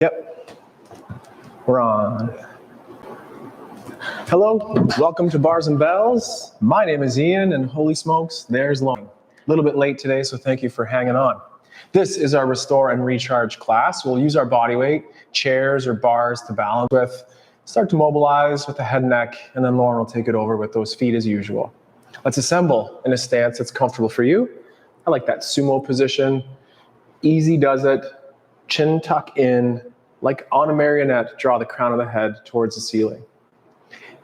Yep, we're on. Hello, welcome to Bars and Bells. My name is Ian, and holy smokes, there's Lunge. A little bit late today, so thank you for hanging on. This is our Restore and Recharge class. We'll use our body weight, chairs or bars to balance with, start to mobilize with the head and neck, and then Lauren will take it over with those feet as usual. Let's assemble in a stance that's comfortable for you. I like that sumo position. Easy does it. Chin tuck in, like on a marionette, draw the crown of the head towards the ceiling.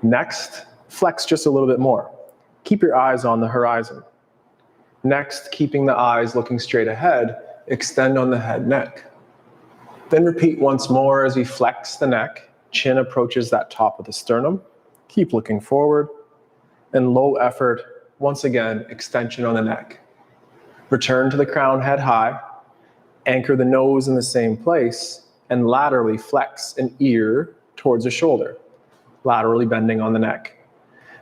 Next, flex just a little bit more. Keep your eyes on the horizon. Next, keeping the eyes looking straight ahead, extend on the head neck. Then repeat once more as we flex the neck, chin approaches that top of the sternum. Keep looking forward. And low effort, once again, extension on the neck. Return to the crown head high, anchor the nose in the same place, and laterally flex an ear towards the shoulder, laterally bending on the neck.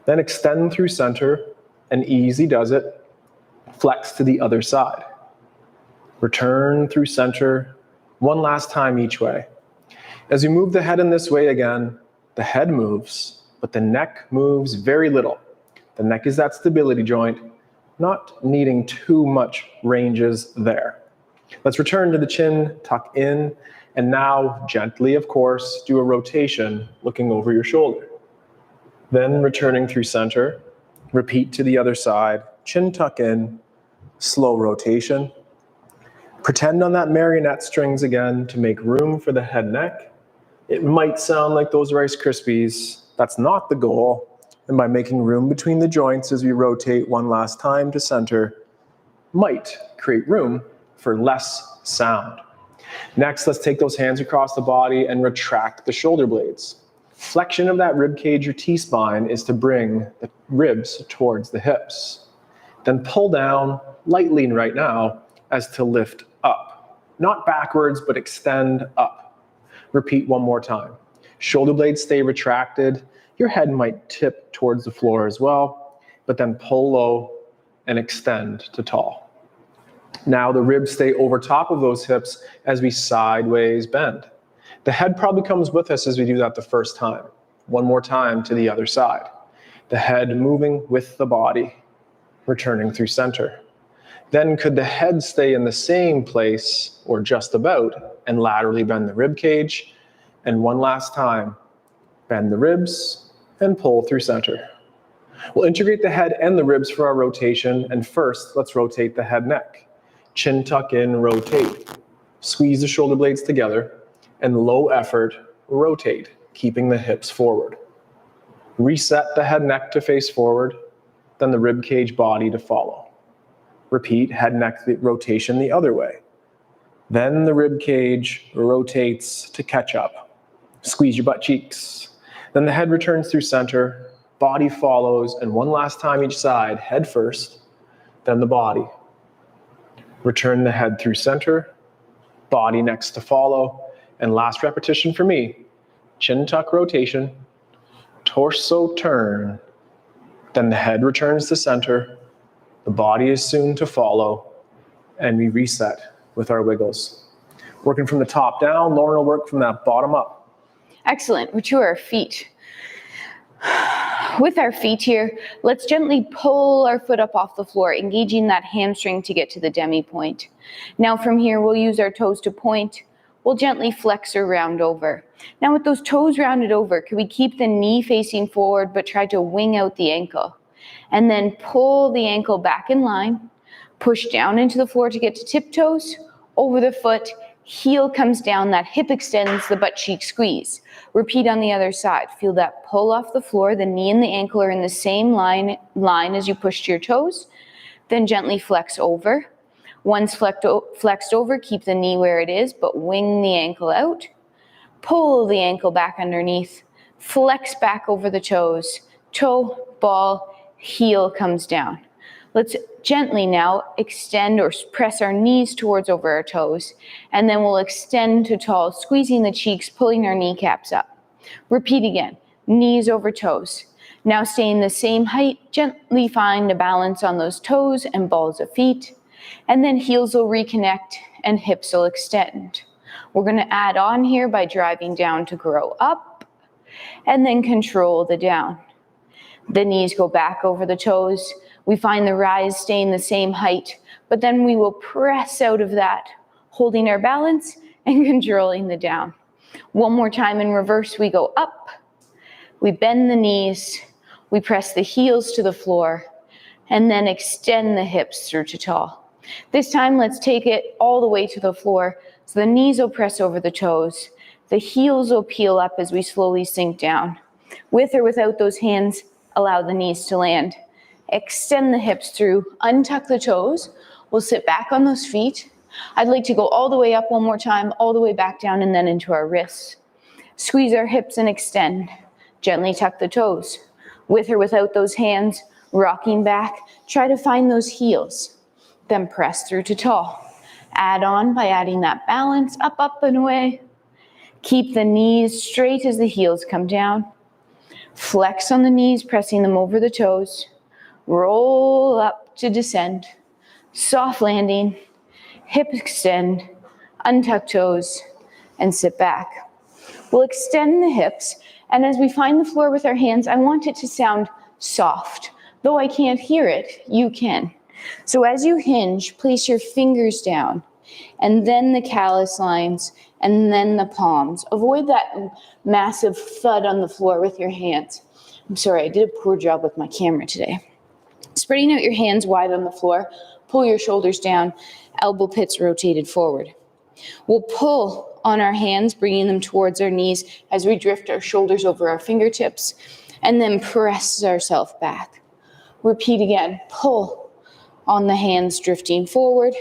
Then extend through center, and easy does it, flex to the other side. Return through center, one last time each way. As you move the head in this way again, the head moves, but the neck moves very little. The neck is that stability joint, not needing too much ranges there. Let's return to the chin, tuck in, and now gently, of course, do a rotation looking over your shoulder. Then returning through center, repeat to the other side, chin tuck in, slow rotation. Pretend on that marionette strings again to make room for the head neck. It might sound like those Rice Krispies. That's not the goal. And by making room between the joints as we rotate one last time to center, might create room for less sound. Next, let's take those hands across the body and retract the shoulder blades. Flexion of that rib cage or T-spine is to bring the ribs towards the hips. Then pull down, light lean right now, as to lift up. Not backwards, but extend up. Repeat one more time. Shoulder blades stay retracted. Your head might tip towards the floor as well, but then pull low and extend to tall. Now the ribs stay over top of those hips as we sideways bend. The head probably comes with us as we do that the first time. One more time to the other side. The head moving with the body, returning through center. Then could the head stay in the same place or just about and laterally bend the rib cage? And one last time, bend the ribs and pull through center. We'll integrate the head and the ribs for our rotation, and first, let's rotate the head neck. Chin tuck in, rotate. Squeeze the shoulder blades together, and low effort, rotate, keeping the hips forward. Reset the head neck to face forward, then the rib cage body to follow. Repeat head neck rotation the other way. Then the rib cage rotates to catch up. Squeeze your butt cheeks. Then the head returns through center, body follows, and one last time each side, head first, then the body. Return the head through center, body next to follow, and last repetition for me, chin tuck rotation, torso turn, then the head returns to center, the body is soon to follow, and we reset with our wiggles. Working from the top down, Lauren will work from that bottom up. Excellent. We're to our feet. With our feet here, let's gently pull our foot up off the floor, engaging that hamstring to get to the demi point. Now from here, we'll use our toes to point. We'll gently flex or round over. Now with those toes rounded over, can we keep the knee facing forward but try to wing out the ankle? And then pull the ankle back in line, push down into the floor to get to tiptoes, over the foot, heel comes down, that hip extends, the butt cheek squeeze. Repeat on the other side. Feel that pull off the floor, the knee and the ankle are in the same line as you push to your toes. Then gently flex over. Once flexed over, keep the knee where it is, but wing the ankle out. Pull the ankle back underneath. Flex back over the toes. Toe, ball, heel comes down. Let's gently now extend or press our knees towards over our toes, and then we'll extend to tall, squeezing the cheeks, pulling our kneecaps up. Repeat again, knees over toes. Now staying the same height, gently find a balance on those toes and balls of feet, and then heels will reconnect and hips will extend. We're going to add on here by driving down to grow up and then control the down. The knees go back over the toes. We find the rise staying the same height, but then we will press out of that, holding our balance and controlling the down. One more time in reverse, we go up, we bend the knees, we press the heels to the floor, and then extend the hips through to tall. This time, let's take it all the way to the floor. So the knees will press over the toes. The heels will peel up as we slowly sink down. With or without those hands, allow the knees to land. Extend the hips through, untuck the toes. We'll sit back on those feet. I'd like to go all the way up one more time, all the way back down, and then into our wrists. Squeeze our hips and extend. Gently tuck the toes. With or without those hands, rocking back, try to find those heels. Then press through to tall. Add on by adding that balance, up, up, and away. Keep the knees straight as the heels come down. Flex on the knees, pressing them over the toes. Roll up to descend. Soft landing. Hip extend. Untuck toes. And sit back. We'll extend the hips. And as we find the floor with our hands, I want it to sound soft. Though I can't hear it, you can. So as you hinge, place your fingers down, and then the callus lines, and then the palms. Avoid that massive thud on the floor with your hands. I'm sorry, I did a poor job with my camera today. Spreading out your hands wide on the floor, pull your shoulders down, elbow pits rotated forward. We'll pull on our hands, bringing them towards our knees as we drift our shoulders over our fingertips, and then press ourselves back. Repeat again, pull on the hands drifting forward,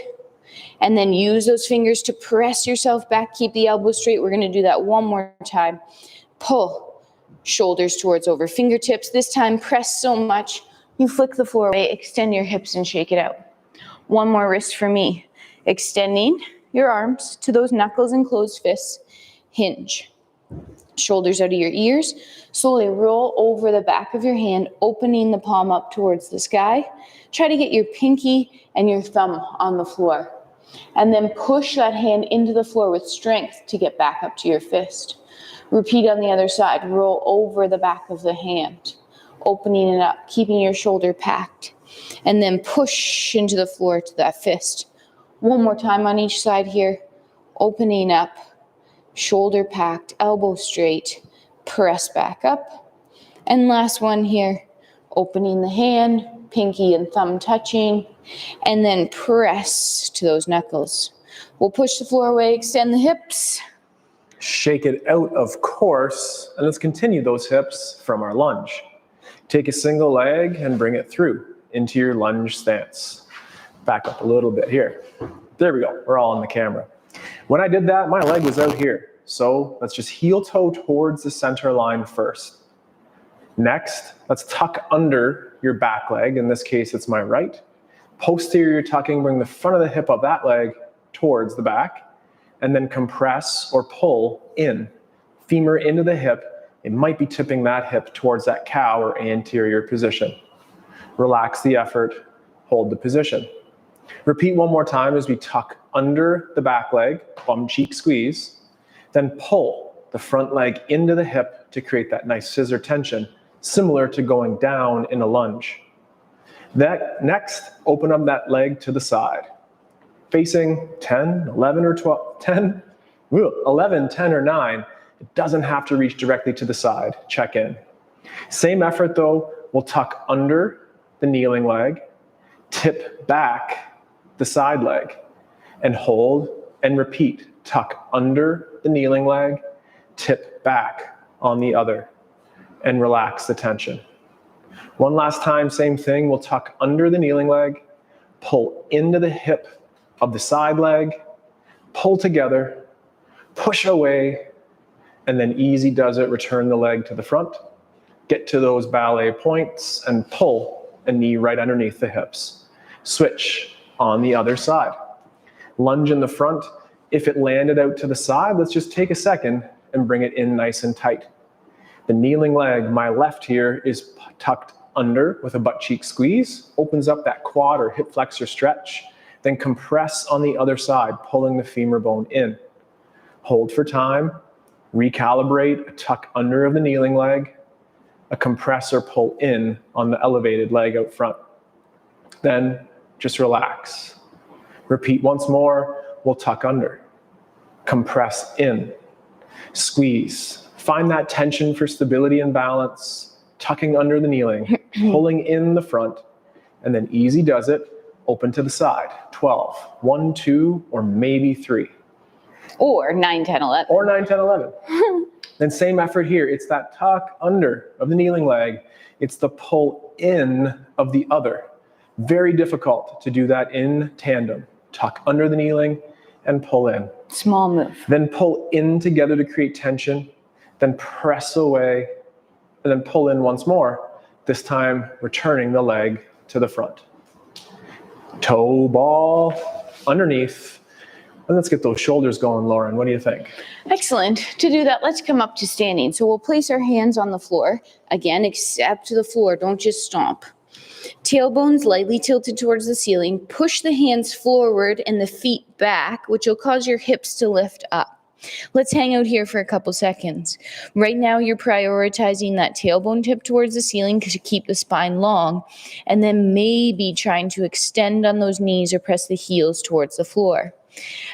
and then use those fingers to press yourself back. Keep the elbows straight. We're going to do that one more time. Pull, shoulders towards over fingertips. This time, press so much, you flick the floor away. Extend your hips and shake it out. One more wrist for me. Extending your arms to those knuckles and closed fists. Hinge. Shoulders out of your ears. Slowly roll over the back of your hand, opening the palm up towards the sky. Try to get your pinky and your thumb on the floor. And then push that hand into the floor with strength to get back up to your fist. Repeat on the other side. Roll over the back of the hand, opening it up, keeping your shoulder packed. And then push into the floor to that fist. One more time on each side here. Opening up, shoulder packed, elbow straight, press back up. And last one here, opening the hand, pinky and thumb touching, and then press to those knuckles. We'll push the floor away, extend the hips. Shake it out, of course, and let's continue those hips from our lunge. Take a single leg and bring it through into your lunge stance. Back up a little bit here. There we go, we're all on the camera. When I did that, my leg was out here. So let's just heel toe towards the center line first. Next, let's tuck under your back leg. In this case, it's my right. Posterior tucking, bring the front of the hip of that leg towards the back, and then compress or pull in. Femur into the hip. It might be tipping that hip towards that cow or anterior position. Relax the effort, hold the position. Repeat one more time as we tuck under the back leg, bum cheek squeeze, then pull the front leg into the hip to create that nice scissor tension, similar to going down in a lunge. Next, open up that leg to the side, facing 10, 11, or 12, 10, 11, 10, or 9. It doesn't have to reach directly to the side. Check in. Same effort though, we'll tuck under the kneeling leg, tip back the side leg, and hold and repeat. Tuck under the kneeling leg, tip back on the other, and relax the tension. One last time, same thing. We'll tuck under the kneeling leg, pull into the hip of the side leg, pull together, push away, and then easy does it, return the leg to the front, get to those ballet points, and pull a knee right underneath the hips. Switch on the other side. Lunge in the front. If it landed out to the side, let's just take a second and bring it in nice and tight. The kneeling leg, my left here, is tucked under with a butt cheek squeeze, opens up that quad or hip flexor stretch, then compress on the other side, pulling the femur bone in. Hold for time, recalibrate, a tuck under of the kneeling leg, a compress or pull in on the elevated leg out front. Then just relax. Repeat once more, we'll tuck under. Compress in, squeeze. Find that tension for stability and balance, tucking under the kneeling, pulling in the front, and then easy does it, open to the side. 12, 1, 2, or maybe 3. Or 9, 10, 11. Or 9, 10, 11. Then same effort here. It's that tuck under of the kneeling leg. It's the pull in of the other. Very difficult to do that in tandem. Tuck under the kneeling and pull in. Small move. Then pull in together to create tension. Then press away and then pull in once more. This time returning the leg to the front. Toe ball underneath. And let's get those shoulders going, Lauren. What do you think? Excellent. To do that, let's come up to standing. So we'll place our hands on the floor. Again, accept the floor. Don't just stomp. Tailbones lightly tilted towards the ceiling. Push the hands forward and the feet back, which will cause your hips to lift up. Let's hang out here for a couple seconds. Right now, you're prioritizing that tailbone tip towards the ceiling to keep the spine long, and then maybe trying to extend on those knees or press the heels towards the floor.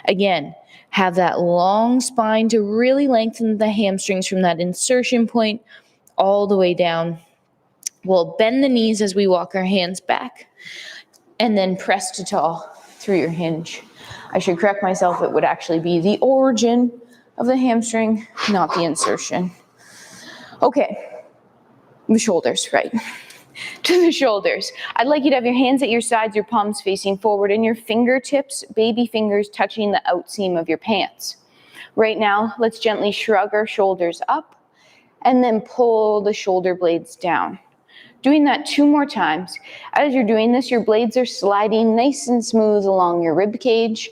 Again, have that long spine to really lengthen the hamstrings from that insertion point all the way down. We'll bend the knees as we walk our hands back and then press to tall through your hinge. I should correct myself, it would actually be the origin of the hamstring, not the insertion. Okay, the shoulders, right. To the shoulders. I'd like you to have your hands at your sides, your palms facing forward, and your fingertips, baby fingers, touching the outseam of your pants. Right now, let's gently shrug our shoulders up and then pull the shoulder blades down. Doing that 2 more times. As you're doing this, your blades are sliding nice and smooth along your rib cage,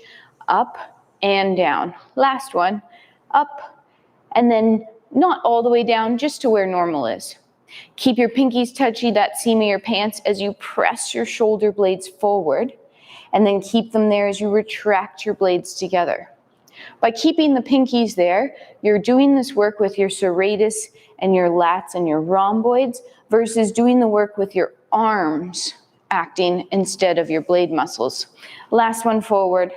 up and down. Last one, up and then not all the way down, just to where normal is. Keep your pinkies touchy that seam of your pants as you press your shoulder blades forward, and then keep them there as you retract your blades together. By keeping the pinkies there, you're doing this work with your serratus and your lats and your rhomboids versus doing the work with your arms acting instead of your blade muscles. Last one forward,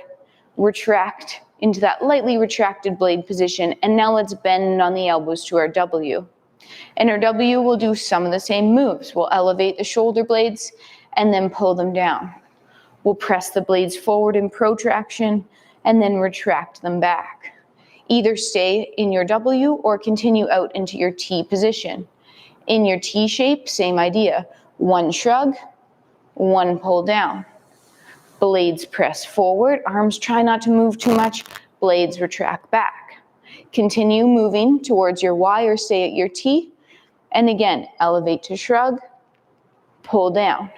retract into that lightly retracted blade position, and now let's bend on the elbows to our W. In our W, we'll do some of the same moves. We'll elevate the shoulder blades and then pull them down. We'll press the blades forward in protraction and then retract them back. Either stay in your W or continue out into your T position. In your T shape, same idea. 1 shrug, 1 pull down. Blades press forward, arms try not to move too much, blades retract back. Continue moving towards your Y or stay at your T. And again, elevate to shrug, pull down.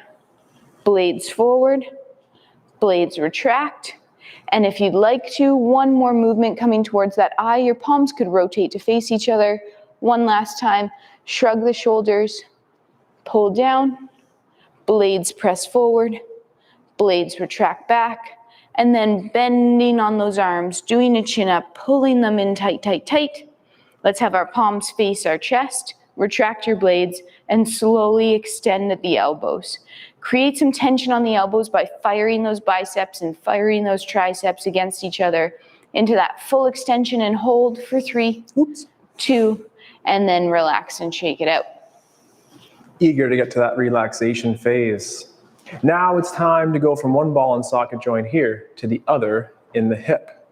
Blades forward, blades retract. And if you'd like to, 1 more movement coming towards that I, your palms could rotate to face each other. 1 last time, shrug the shoulders, pull down, blades press forward, blades retract back, and then bending on those arms, doing a chin up, pulling them in tight, tight, tight. Let's have our palms face our chest, retract your blades, and slowly extend at the elbows. Create some tension on the elbows by firing those biceps and firing those triceps against each other into that full extension, and hold for 3, 2, and then relax and shake it out. Eager to get to that relaxation phase. Now it's time to go from one ball and socket joint here to the other in the hip.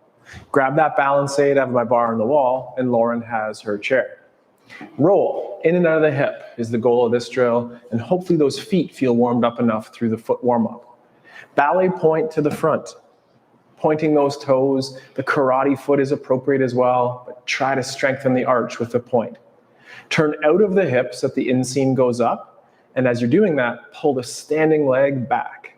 Grab that balance aid. I have my bar on the wall, and Lauren has her chair. Roll in and out of the hip is the goal of this drill, and hopefully those feet feel warmed up enough through the foot warm-up. Ballet point to the front, pointing those toes. The karate foot is appropriate as well, but try to strengthen the arch with the point. Turn out of the hips so that the inseam goes up, and as you're doing that, pull the standing leg back.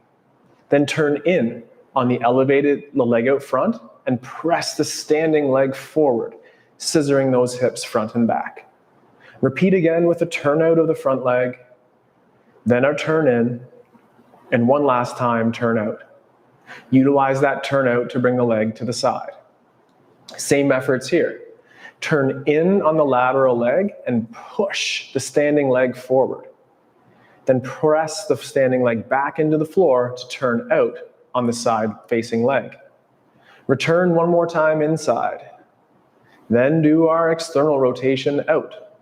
Then turn in on the elevated leg out front and press the standing leg forward, scissoring those hips front and back. Repeat again with a turn out of the front leg, then our turn in, and 1 last time, turn out. Utilize that turn out to bring the leg to the side. Same efforts here. Turn in on the lateral leg and push the standing leg forward. Then press the standing leg back into the floor to turn out on the side facing leg. Return one more time inside. Then do our external rotation out.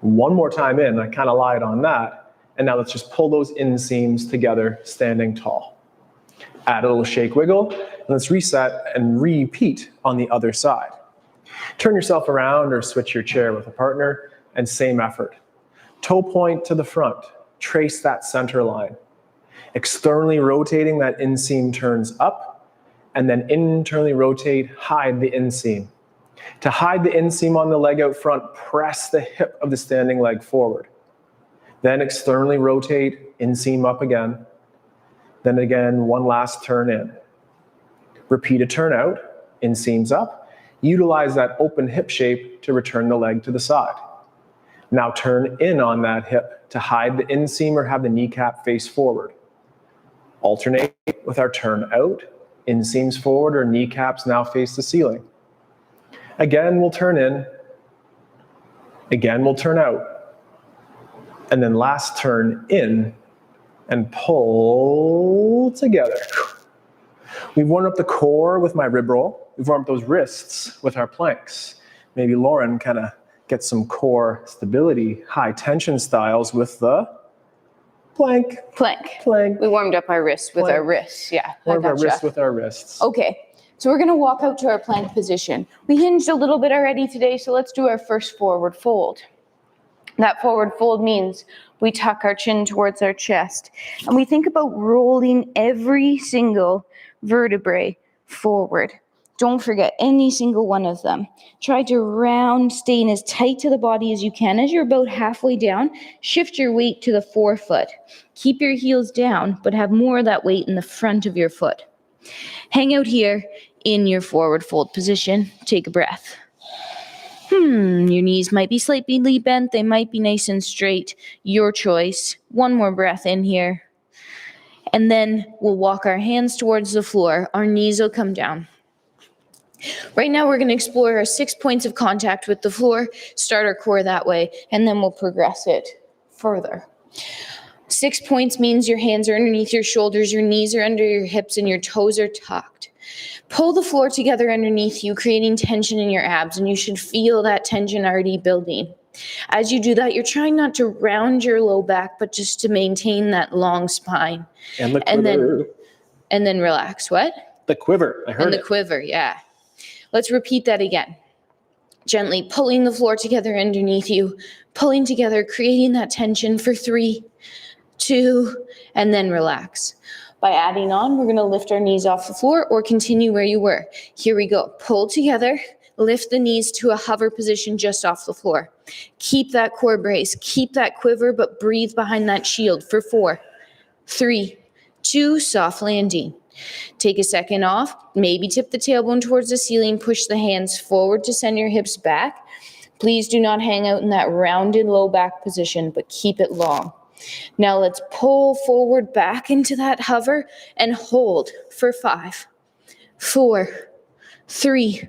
One more time in, I kind of lied on that. And now let's just pull those inseams together, standing tall. Add a little shake wiggle, and let's reset and repeat on the other side. Turn yourself around or switch your chair with a partner, and same effort. Toe point to the front, trace that center line. Externally rotating, that inseam turns up, and then internally rotate, hide the inseam. To hide the inseam on the leg out front, press the hip of the standing leg forward. Then externally rotate, inseam up again. Then again, one last turn in. Repeat a turn out, inseams up. Utilize that open hip shape to return the leg to the side. Now turn in on that hip to hide the inseam or have the kneecap face forward. Alternate with our turn out, inseams forward or kneecaps now face the ceiling. Again, we'll turn in. Again, we'll turn out. And then last turn in and pull together. We've warmed up the core with my rib roll. We've warmed up those wrists with our planks. Maybe Lauren kind of gets some core stability, high tension styles with the plank. Plank. We warmed up our wrists with our wrists. Yeah, warmed our wrists with our wrists. Okay. So we're going to walk out to our plank position. We hinged a little bit already today, so let's do our first forward fold. That forward fold means we tuck our chin towards our chest, and we think about rolling every single vertebrae forward. Don't forget any single one of them. Try to round, staying as tight to the body as you can. As you're about halfway down, shift your weight to the forefoot. Keep your heels down, but have more of that weight in the front of your foot. Hang out here in your forward fold position. Take a breath. Your knees might be slightly bent. They might be nice and straight. Your choice. One more breath in here. And then we'll walk our hands towards the floor. Our knees will come down. Right now we're going to explore our 6 points of contact with the floor, start our core that way, and then we'll progress it further. 6 points means your hands are underneath your shoulders, your knees are under your hips, and your toes are tucked. Pull the floor together underneath you, creating tension in your abs, and you should feel that tension already building. As you do that, you're trying not to round your low back, but just to maintain that long spine. And the quiver. And then relax. What? The quiver. I heard and the quiver, yeah. Let's repeat that again. Gently pulling the floor together underneath you, pulling together, creating that tension for 3, 2, and then relax. By adding on, we're going to lift our knees off the floor or continue where you were. Here we go. Pull together, lift the knees to a hover position just off the floor. Keep that core brace, keep that quiver, but breathe behind that shield for 4, 3, 2, soft landing. Take a second off, maybe tip the tailbone towards the ceiling, push the hands forward to send your hips back. Please do not hang out in that rounded low back position, but keep it long. Now let's pull forward back into that hover and hold for 5, 4, 3,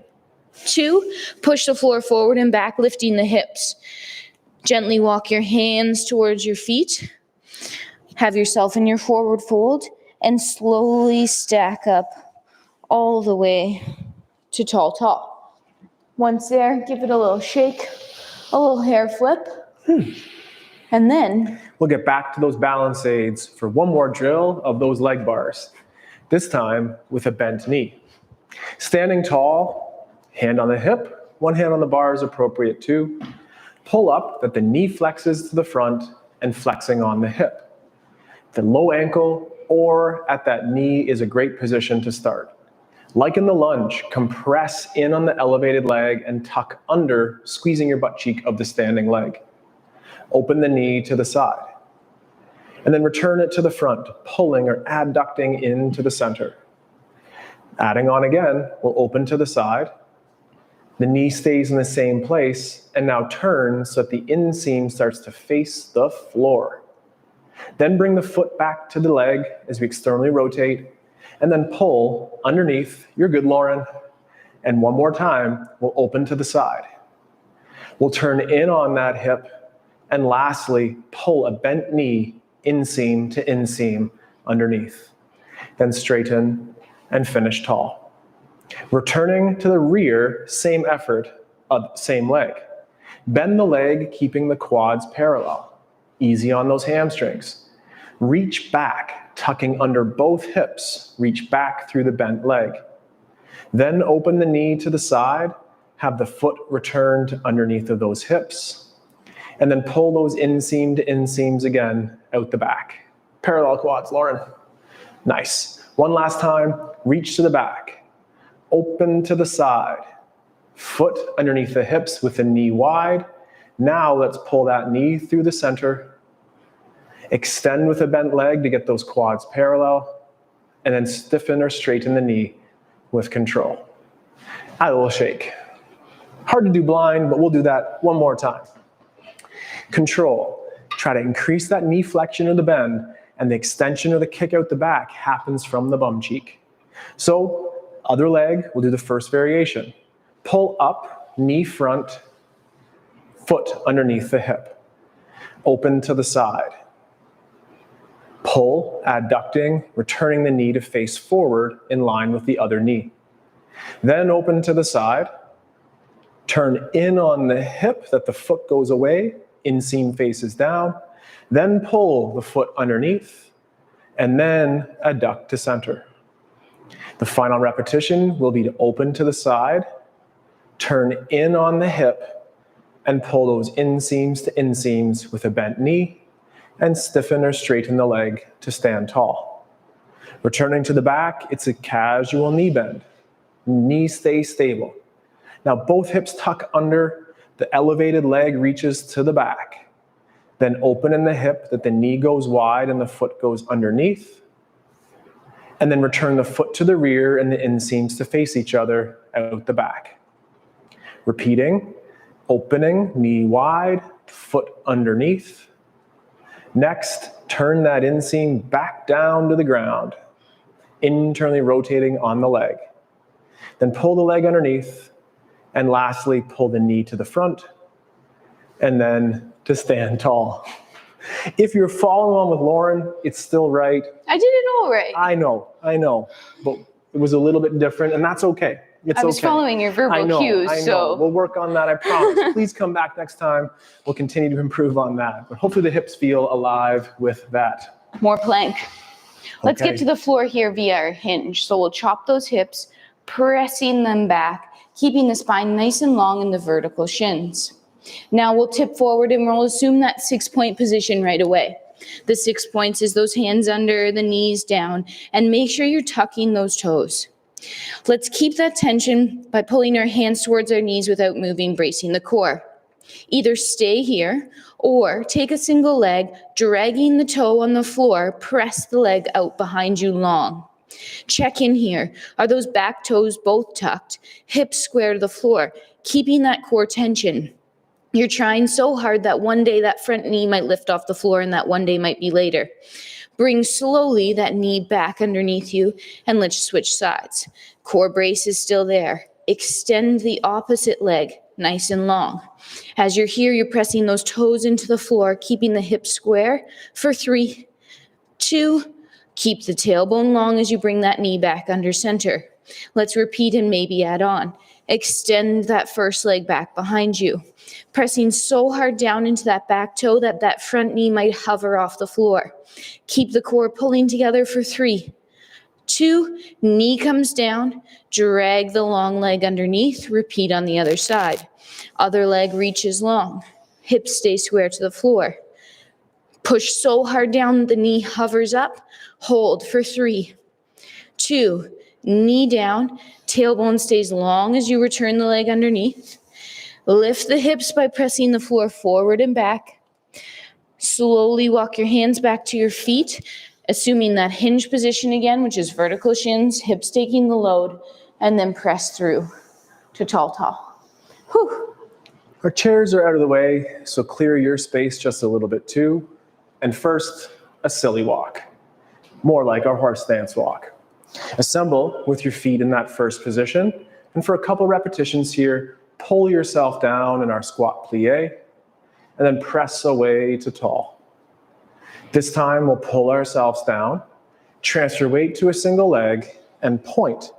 2. Push the floor forward and back, lifting the hips. Gently walk your hands towards your feet. Have yourself in your forward fold. And slowly stack up all the way to tall. Once there, give it a little shake, a little hair flip, and then we'll get back to those balance aids for one more drill of those leg bars, this time with a bent knee. Standing tall, hand on the hip, one hand on the bar is appropriate too. Pull up that the knee flexes to the front and flexing on the hip. The low ankle or at that knee is a great position to start. Like in the lunge, compress in on the elevated leg and tuck under, squeezing your butt cheek of the standing leg. Open the knee to the side. And then return it to the front, pulling or adducting into the center. Adding on again, we'll open to the side. The knee stays in the same place and now turns so that the inseam starts to face the floor. Then bring the foot back to the leg as we externally rotate, and then pull underneath. You're good, Lauren. And one more time, we'll open to the side. We'll turn in on that hip, and lastly, pull a bent knee inseam to inseam underneath. Then straighten and finish tall. Returning to the rear, same effort, same leg. Bend the leg, keeping the quads parallel. Easy on those hamstrings. Reach back, tucking under both hips. Reach back through the bent leg. Then open the knee to the side, have the foot return to underneath of those hips, and then pull those inseam to inseams again out the back. Parallel quads, Lauren. Nice. One last time, reach to the back, open to the side, foot underneath the hips with the knee wide. Now let's pull that knee through the center, extend with a bent leg to get those quads parallel, and then stiffen or straighten the knee with control. I will shake. Hard to do blind, but we'll do that one more time. Control. Try to increase that knee flexion or the bend, and the extension or the kick out the back happens from the bum cheek. So, other leg, we'll do the first variation. Pull up, knee front, foot underneath the hip. Open to the side. Pull, adducting, returning the knee to face forward in line with the other knee. Then open to the side. Turn in on the hip that the foot goes away, inseam faces down. Then pull the foot underneath, and then adduct to center. The final repetition will be to open to the side, turn in on the hip, and pull those inseams to inseams with a bent knee, and stiffen or straighten the leg to stand tall. Returning to the back, it's a casual knee bend. Knee stays stable. Now both hips tuck under, the elevated leg reaches to the back. Then open in the hip that the knee goes wide and the foot goes underneath. And then return the foot to the rear and the inseams to face each other out the back. Repeating, opening, knee wide, foot underneath. Next, turn that inseam back down to the ground, internally rotating on the leg. Then pull the leg underneath, and lastly, pull the knee to the front, and then to stand tall. If you're following on with Lauren, it's still right. I did it all right. I know, but it was a little bit different, and that's okay. I was following your verbal cues, I know. so. We'll work on that, I promise. Please come back next time. We'll continue to improve on that. But hopefully the hips feel alive with that. More plank. Let's Okay. get to the floor here via our hinge. So we'll chop those hips, pressing them back, keeping the spine nice and long in the vertical shins. Now we'll tip forward and we'll assume that 6-point position right away. The 6 points is those hands under, the knees down, and make sure you're tucking those toes. Let's keep that tension by pulling our hands towards our knees without moving, bracing the core. Either stay here or take a single leg, dragging the toe on the floor, press the leg out behind you long. Check in here. Are those back toes both tucked? Hips square to the floor, keeping that core tension. You're trying so hard that one day that front knee might lift off the floor and that one day might be later. Bring slowly that knee back underneath you and let's switch sides. Core brace is still there. Extend the opposite leg nice and long. As you're here, you're pressing those toes into the floor, keeping the hips square for 3, 2, keep the tailbone long as you bring that knee back under center. Let's repeat and maybe add on. Extend that first leg back behind you, pressing so hard down into that back toe that that front knee might hover off the floor. Keep the core pulling together for 3, 2, knee comes down, drag the long leg underneath, repeat on the other side. Other leg reaches long, hips stay square to the floor. Push so hard down the knee hovers up, hold for 3, 2, knee down, tailbone stays long as you return the leg underneath. Lift the hips by pressing the floor forward and back. Slowly walk your hands back to your feet, assuming that hinge position again, which is vertical shins, hips taking the load, and then press through to tall, tall. Whew. Our chairs are out of the way, so clear your space just a little bit too. And first, a silly walk, more like our horse stance walk. Assemble with your feet in that first position, And for a couple repetitions here, pull yourself down in our squat plie, and then press away to tall. This time we'll pull ourselves down, transfer weight to a single leg, and point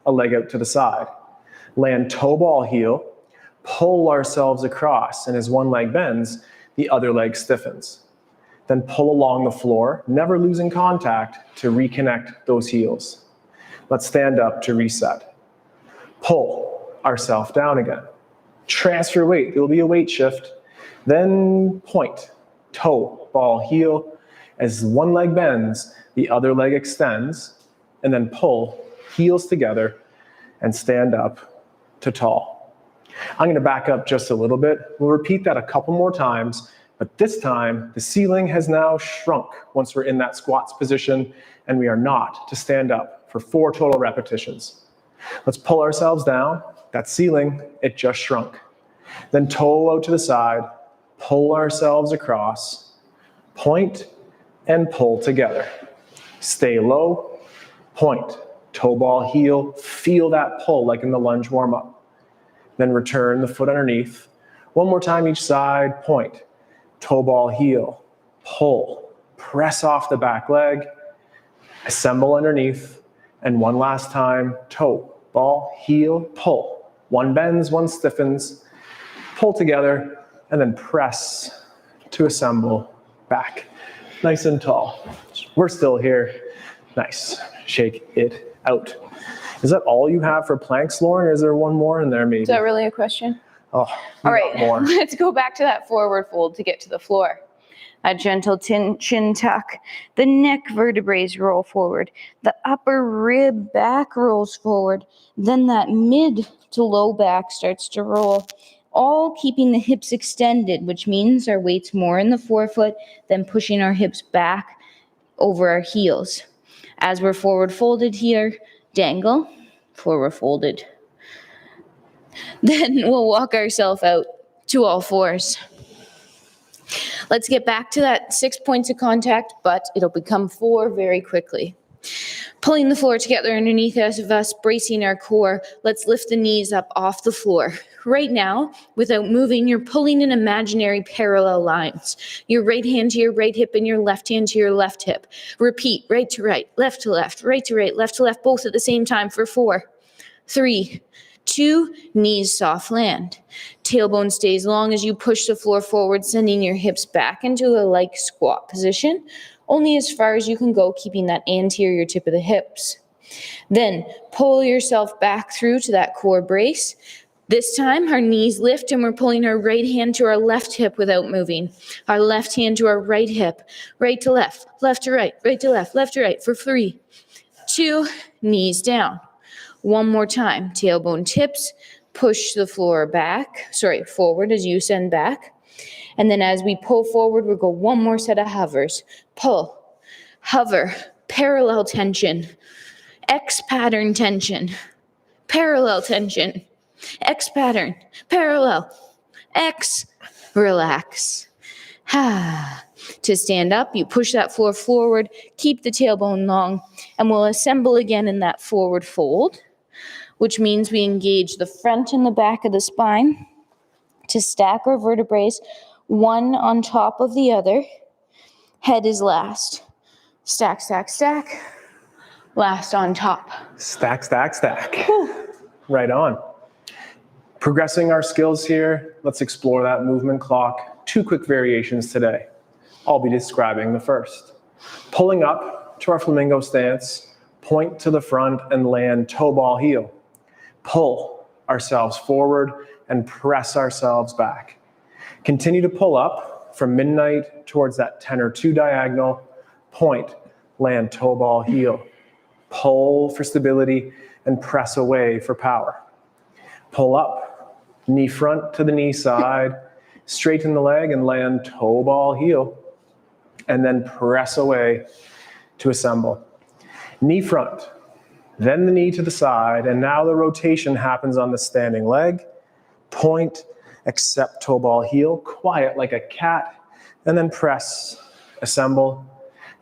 a leg out to the side. Land toe ball heel, pull ourselves across, and as one leg bends, the other leg stiffens. Then pull along the floor, never losing contact to reconnect those heels. Let's stand up to reset. Pull ourselves down again. Transfer weight, there will be a weight shift. Then point, toe, ball, heel. As one leg bends, the other leg extends, and then pull, heels together, and stand up to tall. I'm going to back up just a little bit. We'll repeat that a couple more times, but this time the ceiling has now shrunk once we're in that squats position, and we are not to stand up for 4 total repetitions. Let's pull ourselves down. That ceiling, it just shrunk. Then toe out to the side, pull ourselves across, point and pull together. Stay low, point, toe ball heel, feel that pull like in the lunge warm-up. Then return the foot underneath. One more time each side, point, toe ball heel, pull, press off the back leg, assemble underneath, and one last time, toe, ball, heel, pull. One bends, one stiffens, pull together, and then press to assemble back. Nice and tall. We're still here. Nice. Shake it out. Is that all you have for planks, Lauren, or is there one more in there maybe? Is that really a question? Oh, all right, more. Let's go back to that forward fold to get to the floor. A gentle chin tuck. The neck vertebrae roll forward. The upper rib back rolls forward. Then that mid to low back starts to roll. All keeping the hips extended, which means our weight's more in the forefoot than pushing our hips back over our heels. As we're forward folded here, dangle, forward folded. Then we'll walk ourselves out to all fours. Let's get back to that 6 points of contact, but it'll become 4 very quickly. Pulling the floor together underneath us, bracing our core. Let's lift the knees up off the floor. Right now, without moving, you're pulling in imaginary parallel lines. Your right hand to your right hip and your left hand to your left hip. Repeat, right to right, left to left, right to right, left to left, both at the same time for 4, 3, 2, knees soft land. Tailbone stays long as you push the floor forward, sending your hips back into a like squat position, only as far as you can go, keeping that anterior tip of the hips. Then pull yourself back through to that core brace. This time, our knees lift and we're pulling our right hand to our left hip without moving. Our left hand to our right hip, right to left to right to left to right for 3, 2, knees down. One more time, tailbone tips, push the floor forward as you send back. And then as we pull forward, we'll go one more set of hovers. Pull, hover, parallel tension, X pattern tension, parallel tension, X pattern, parallel, X, relax. To stand up, you push that floor forward, keep the tailbone long, and we'll assemble again in that forward fold, which means we engage the front and the back of the spine to stack our vertebrae, one on top of the other. Head is last. Stack, stack, stack. Last on top. Stack, stack, stack. Whew. Right on. Progressing our skills here, let's explore that movement clock. 2 quick variations today. I'll be describing the first. Pulling up to our flamingo stance, point to the front and land toe ball heel. Pull ourselves forward and press ourselves back. Continue to pull up from midnight towards that 10 or 2 diagonal. Point, land toe ball heel. Pull for stability and press away for power. Pull up, knee front to the knee side, straighten the leg and land toe ball heel, and then press away to assemble. Knee front, then the knee to the side, and now the rotation happens on the standing leg. Point, accept toe ball heel, quiet like a cat, and then press, assemble.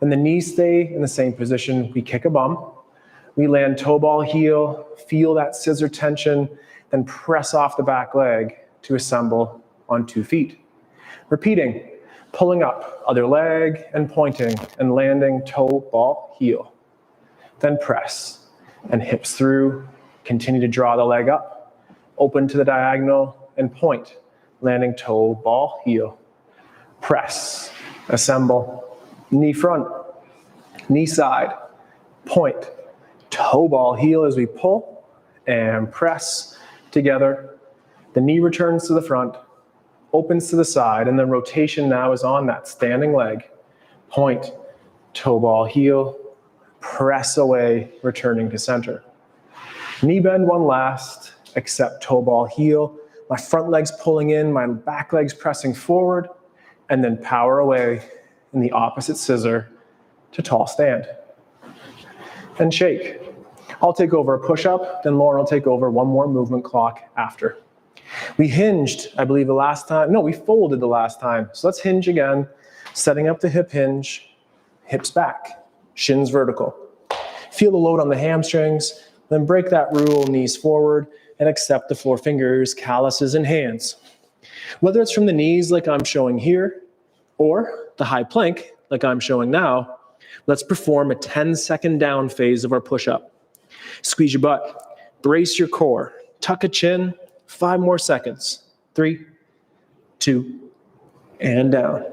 And the knees stay in the same position. We kick a bum, We land toe ball heel, feel that scissor tension, then press off the back leg to assemble on 2 feet. Repeating, pulling up, other leg, and pointing, and landing toe ball heel. Then press, and hips through, continue to draw the leg up, open to the diagonal, and point, landing toe ball heel. Press, assemble, knee front, knee side, point, toe ball heel as we pull, and press together. The knee returns to the front, opens to the side, and then rotation now is on that standing leg. Point, toe ball heel, press away, returning to center. Knee bend one last, accept toe ball heel. My front leg's pulling in, my back leg's pressing forward, and then power away in the opposite scissor to tall stand. And shake. I'll take over a push-up, then Lauren will take over one more movement clock after. We hinged, I believe the last time, no, we folded the last time. So let's hinge again, setting up the hip hinge, hips back, shins vertical. Feel the load on the hamstrings, then break that rule, knees forward, and accept the 4 fingers, calluses, and hands. Whether it's from the knees like I'm showing here, or the high plank like I'm showing now, let's perform a 10-second down phase of our push-up. Squeeze your butt, brace your core, tuck a chin, 5 more seconds. 3, 2, and down.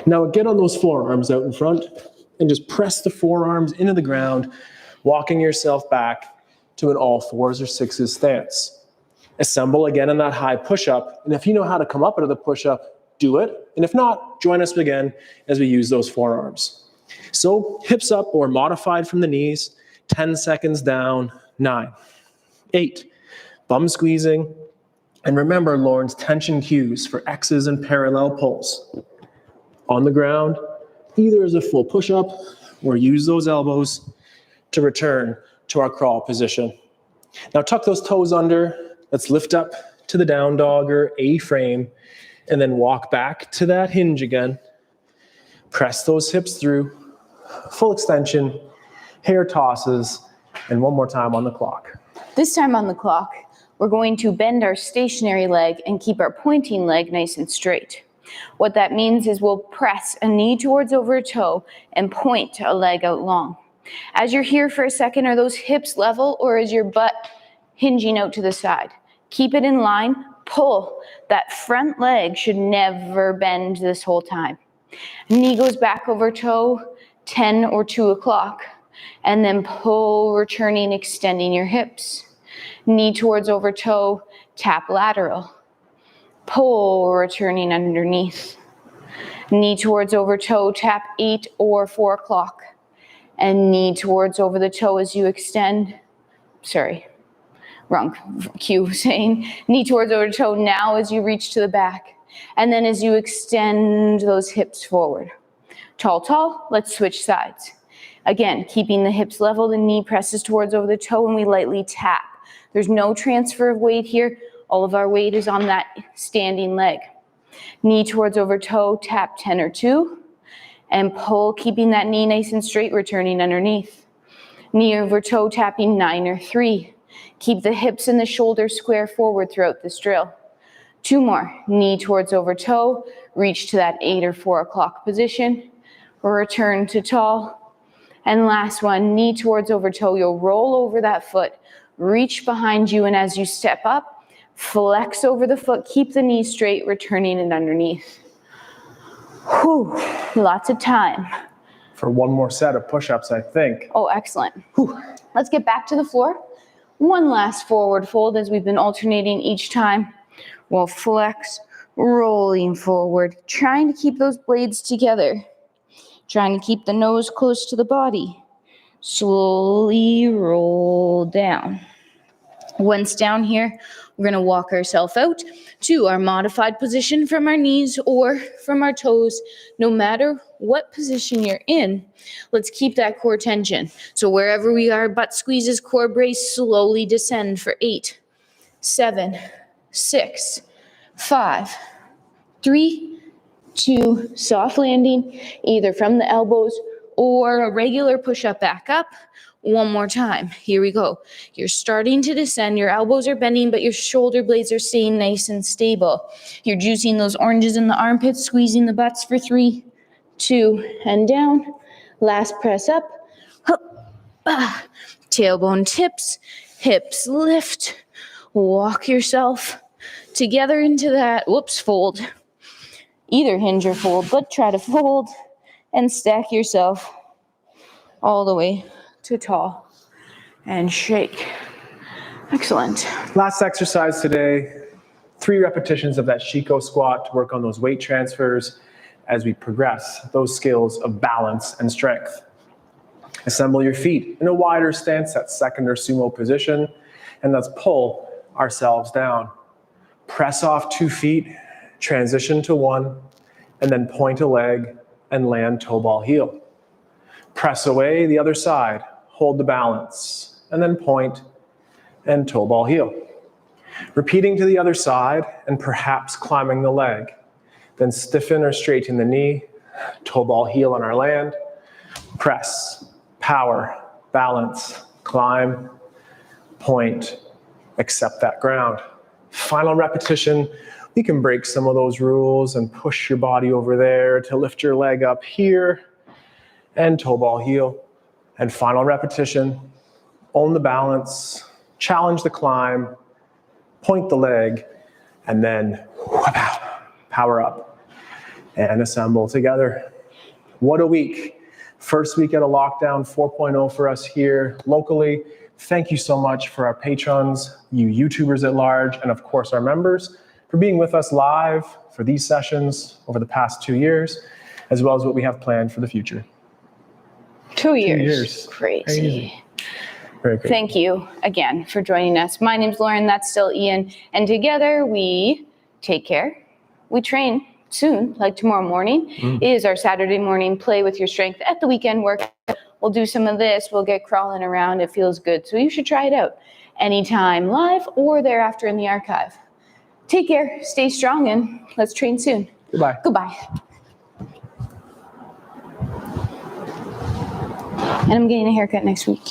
Now get on those forearms out in front and just press the forearms into the ground, walking yourself back to an all 4s or 6s stance. Assemble again in that high push-up, and if you know how to come up out of the push-up, do it. And if not, join us again as we use those forearms. So hips up or modified from the knees, 10 seconds down, 9, 8, bum squeezing. And remember Lauren's tension cues for X's and parallel pulls. On the ground, either as a full push-up or use those elbows to return to our crawl position. Now tuck those toes under. Let's lift up to the down dog or A-frame and then walk back to that hinge again. Press those hips through, full extension, hair tosses, and one more time on the clock. This time on the clock, we're going to bend our stationary leg and keep our pointing leg nice and straight. What that means is we'll press a knee towards over a toe and point a leg out long. As you're here for a second, are those hips level or is your butt hinging out to the side? Keep it in line, pull. That front leg should never bend this whole time. Knee goes back over toe, 10 or 2 o'clock, and then pull, returning, extending your hips. Knee towards over toe, tap lateral. Pull, returning underneath. Knee towards over toe, tap 8 or 4 o'clock. And knee towards over the toe as you extend. Sorry, wrong cue saying. Knee towards over toe now as you reach to the back. And then as you extend those hips forward. Tall, tall, let's switch sides. Again, keeping the hips level, the knee presses towards over the toe and we lightly tap. There's no transfer of weight here. All of our weight is on that standing leg. Knee towards over toe, tap 10 or 2. And pull, keeping that knee nice and straight, returning underneath. Knee over toe, tapping 9 or 3. Keep the hips and the shoulders square forward throughout this drill. 2 more. Knee towards over toe, reach to that 8 or 4 o'clock position. Return to tall. And last one, knee towards over toe. You'll roll over that foot, reach behind you, and as you step up, flex over the foot, keep the knee straight, returning it underneath. Whew, lots of time. For one more set of push-ups, I think. Oh, excellent. Whew. Let's get back to the floor. One last forward fold as we've been alternating each time. We'll flex, rolling forward, trying to keep those blades together. Trying to keep the nose close to the body. Slowly roll down. Once down here, we're going to walk ourselves out to our modified position from our knees or from our toes. No matter what position you're in, let's keep that core tension. So wherever we are, butt squeezes, core brace, slowly descend for 8, 7, 6, 5, 3, 2, soft landing, either from the elbows or a regular push-up back up, One more time. Here we go. You're starting to descend. Your elbows are bending, but your shoulder blades are staying nice and stable. You're juicing those oranges in the armpits, squeezing the butts for 3, 2, and down. Last press up. Tailbone tips, hips lift. Walk yourself together into that, fold. Either hinge or fold, but try to fold and stack yourself all the way to tall and shake. Excellent. Last exercise today, 3 repetitions of that Chico Squat to work on those weight transfers as we progress those skills of balance and strength. Assemble your feet in a wider stance, that second or sumo position, and let's pull ourselves down. Press off 2 feet, transition to 1, and then point a leg and land toe ball heel. Press away the other side, hold the balance, and then point and toe ball heel. Repeating to the other side and perhaps climbing the leg. Then stiffen or straighten the knee, toe ball heel on our land. Press, power, balance, climb, point, accept that ground. Final repetition. You can break some of those rules and push your body over there to lift your leg up here and toe ball heel. And final repetition, own the balance, challenge the climb, point the leg, and then power up and assemble together. What a week. First week at a lockdown 4.0 for us here locally. Thank you so much for our patrons, you YouTubers at large, and of course our members for being with us live for these sessions over the past 2 years, as well as what we have planned for the future. 2 years. 2 years. Crazy. Very great. Thank you again for joining us. My name's Lauren, that's still Ian, and together we take care. We train soon, like tomorrow morning is our Saturday morning play with your strength at the weekend work. We'll do some of this, we'll get crawling around, it feels good. So you should try it out anytime live or thereafter in the archive. Take care, stay strong, and let's train soon. Goodbye. Goodbye. And I'm getting a haircut next week.